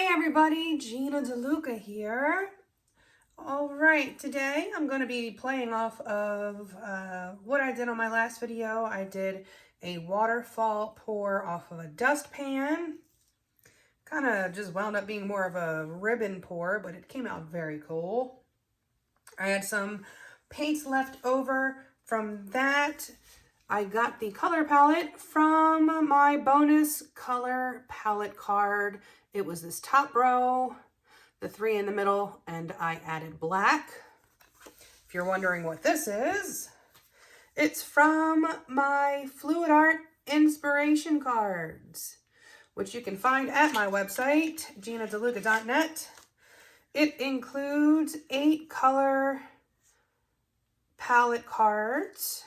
Hey everybody, Gina DeLuca here. All right, today I'm going to be playing off of what I did on my last video. I did a waterfall pour off of a dustpan. Kind of just wound up being more of a ribbon pour, but it came out very cool. I had some paints left over from that. I got the color palette from my bonus color palette card. It was this top row, the three in the middle, and I added black. If you're wondering what this is, it's from my Fluid Art inspiration cards, which you can find at my website, ginadeluca.net. It includes 8 color palette cards,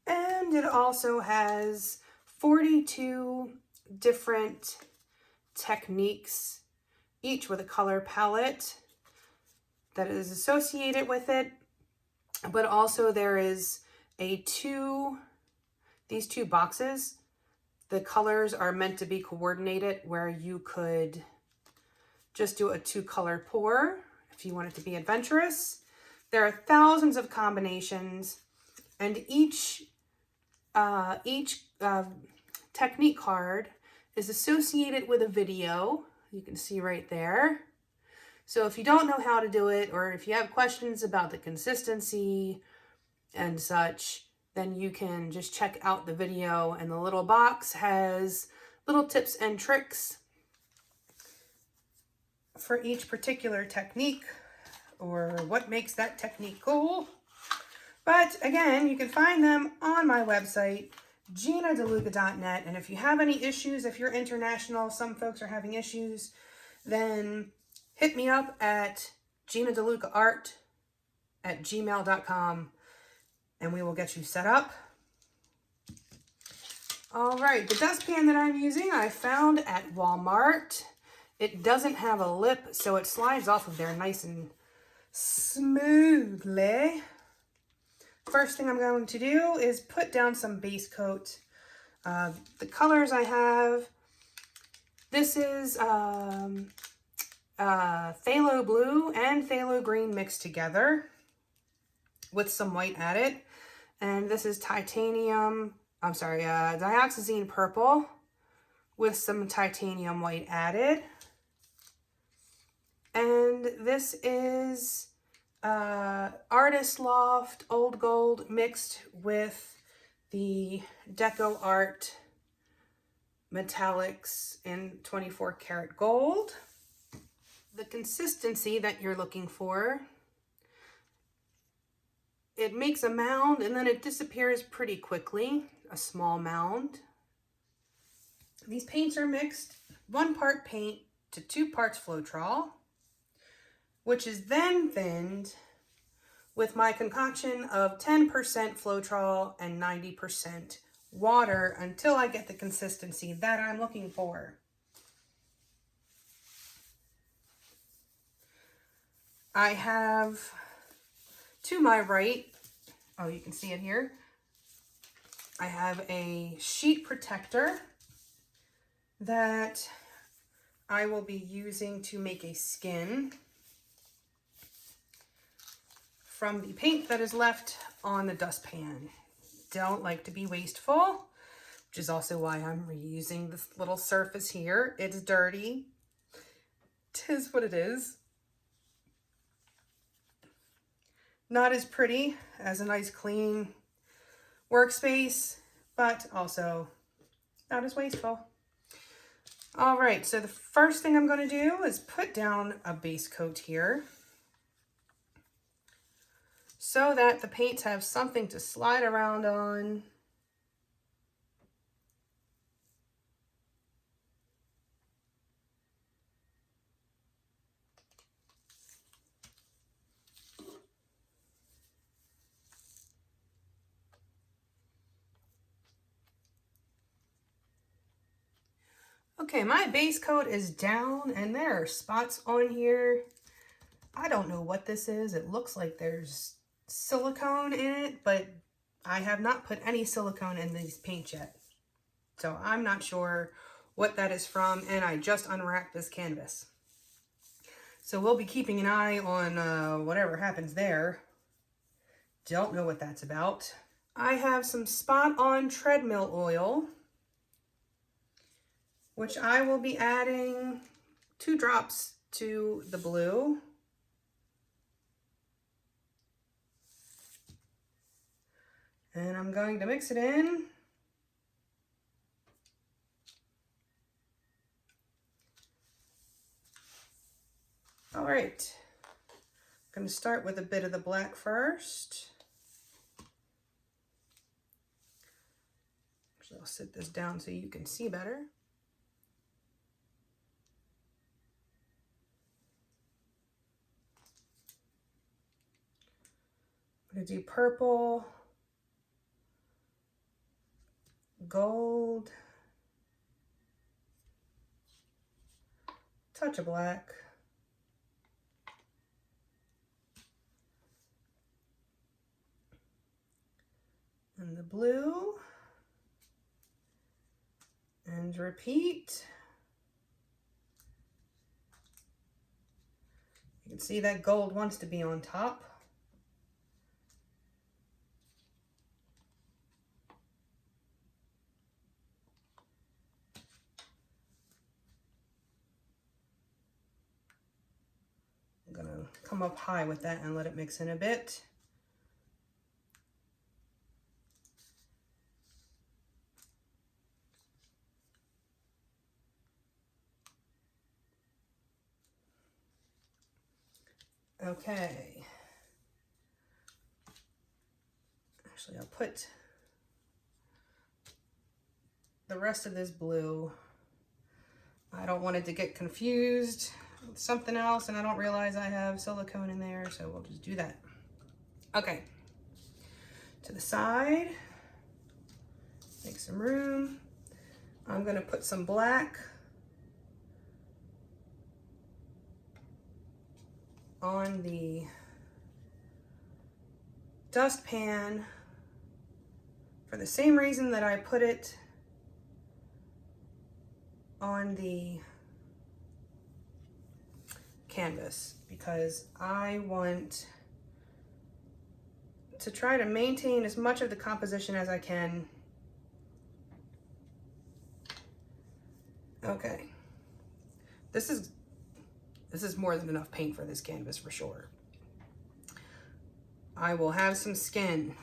and it also has 42 different techniques, each with a color palette that is associated with it. But also there is these two boxes. The colors are meant to be coordinated, where you could just do a 2-color pour if you want it to be adventurous. There are thousands of combinations, and each technique card is associated with a video. You can see right there. So if you don't know how to do it, or if you have questions about the consistency and such, then you can just check out the video, and the little box has little tips and tricks for each particular technique, or what makes that technique cool. But again, you can find them on my website, ginadeluca.net. And if you have any issues, if you're international, some folks are having issues, then hit me up at ginadelucaart@gmail.com and we will get you set up. All right, the dustpan that I'm using, I found at Walmart. It doesn't have a lip, so it slides off of there nice and smoothly. First thing I'm going to do is put down some base coat. The colors I have, this is Phthalo Blue and Phthalo Green mixed together with some white added. And this is Dioxazine Purple with some titanium white added. And this is Artist Loft Old Gold mixed with the DecoArt Metallics in 24 karat gold. The consistency that you're looking for, it makes a mound and then it disappears pretty quickly, a small mound. These paints are mixed 1 part paint to 2 parts Floetrol, which is then thinned with my concoction of 10% Floetrol and 90% water until I get the consistency that I'm looking for. I have, to my right, oh, you can see it here, I have a sheet protector that I will be using to make a skin from the paint that is left on the dustpan. Don't like to be wasteful, which is also why I'm reusing this little surface here. It's dirty. 'Tis what it is. Not as pretty as a nice clean workspace, but also not as wasteful. All right, so the first thing I'm going to do is put down a base coat here, so that the paints have something to slide around on. Okay, my base coat is down and there are spots on here. I don't know what this is. It looks like there's silicone in it, but I have not put any silicone in these paints yet. So I'm not sure what that is from, and I just unwrapped this canvas. So we'll be keeping an eye on whatever happens there. Don't know what that's about. I have some Spot On Treadmill Oil, which I will be adding 2 drops to the blue. And I'm going to mix it in. All right, I'm going to start with a bit of the black first. Actually, I'll sit this down so you can see better. I'm going to do purple, gold, touch of black, and the blue, and repeat. You can see that gold wants to be on top. I'm gonna come up high with that and let it mix in a bit. Okay. Actually, I'll put the rest of this blue. I don't want it to get confused with something else and I don't realize I have silicone in there, so we'll just do that. Okay, to the side, make some room. I'm gonna put some black on the dustpan for the same reason that I put it on the canvas, because I want to try to maintain as much of the composition as I can. Okay, this is more than enough paint for this canvas for sure. I will have some skin.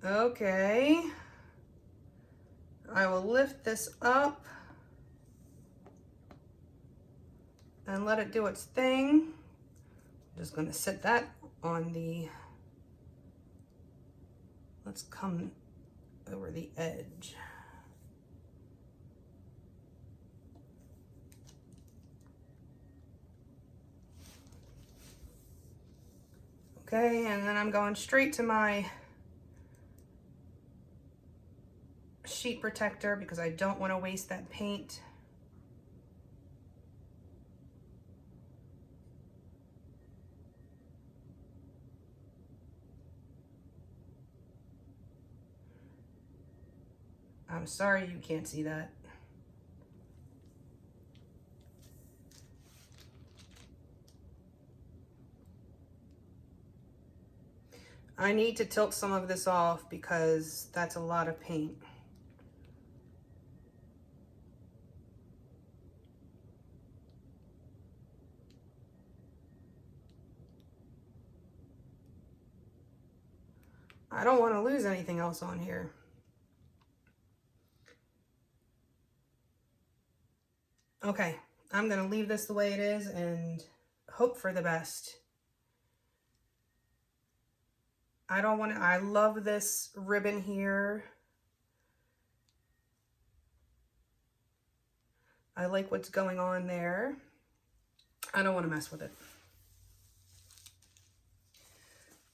Okay, I will lift this up and let it do its thing. I'm just gonna set that on the, let's come over the edge. Okay, and then I'm going straight to my sheet protector because I don't want to waste that paint. I'm sorry you can't see that. I need to tilt some of this off because that's a lot of paint. I don't want to lose anything else on here. Okay, I'm gonna leave this the way it is and hope for the best. I don't want to, I love this ribbon here. I like what's going on there. I don't want to mess with it.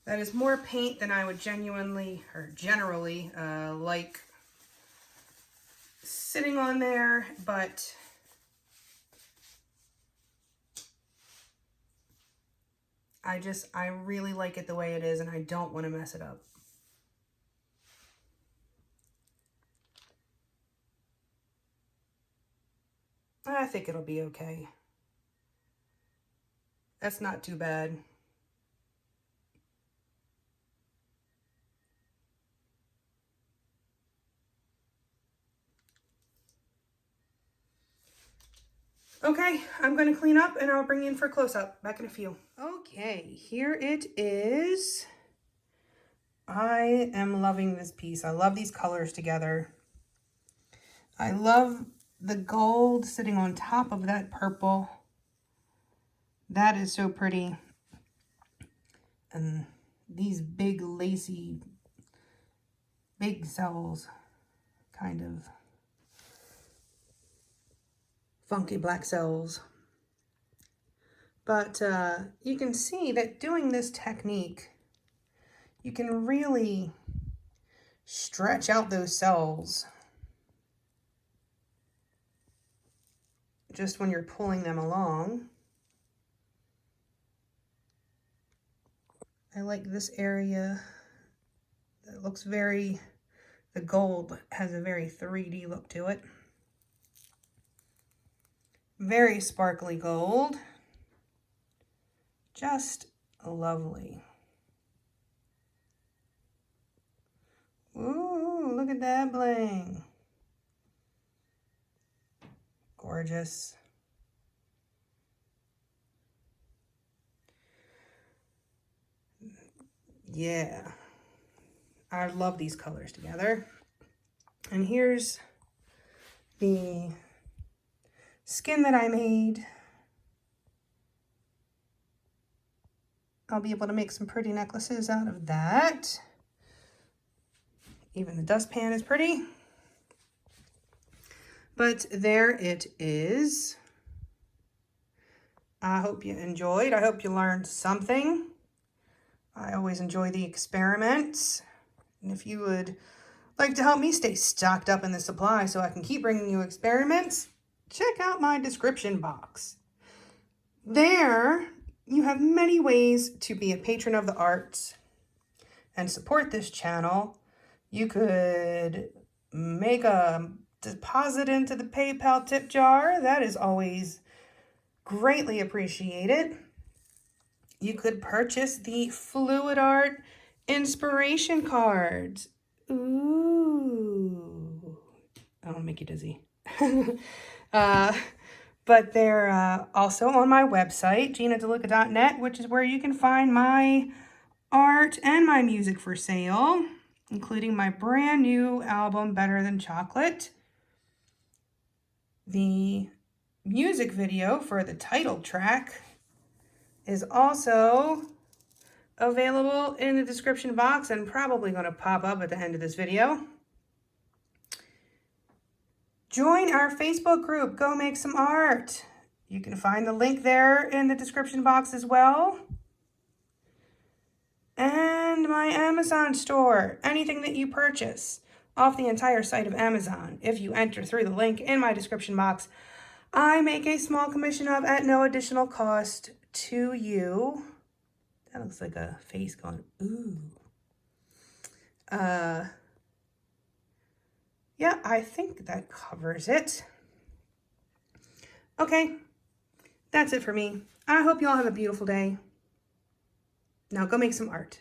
That is more paint than I would genuinely or generally like sitting on there, but I really like it the way it is and I don't want to mess it up. think it'll be okay. That's not too bad. Okay, I'm going to clean up and I'll bring you in for a close-up. Back in a few. Okay, here it is. I am loving this piece. I love these colors together. I love the gold sitting on top of that purple. That is so pretty. And these big lacy, big cells, kind of funky black cells. But you can see that doing this technique, you can really stretch out those cells just when you're pulling them along. I like this area. It looks very, the gold has a very 3D look to it. Very sparkly gold. Just lovely. Ooh, look at that bling. Gorgeous. Yeah. I love these colors together. And here's the skin that I made. I'll be able to make some pretty necklaces out of that. Even the dustpan is pretty. But there it is. I hope you enjoyed. I hope you learned something. I always enjoy the experiments. And if you would like to help me stay stocked up in the supply so I can keep bringing you experiments, check out my description box. There, you have many ways to be a patron of the arts and support this channel. You could make a deposit into the PayPal tip jar. That is always greatly appreciated. You could purchase the Fluid Art inspiration cards. Ooh. I don't want to make you dizzy. But they're also on my website, GinaDeLuca.net, which is where you can find my art and my music for sale, including my brand new album, Better Than Chocolate. The music video for the title track is also available in the description box and probably going to pop up at the end of this video. Join our Facebook group, Go Make Some Art. You can find the link there in the description box as well. And my Amazon store. Anything that you purchase off the entire site of Amazon, if you enter through the link in my description box, I make a small commission of at no additional cost to you. That looks like a face going, ooh. Yeah, I think that covers it. Okay, that's it for me. I hope you all have a beautiful day. Now go make some art.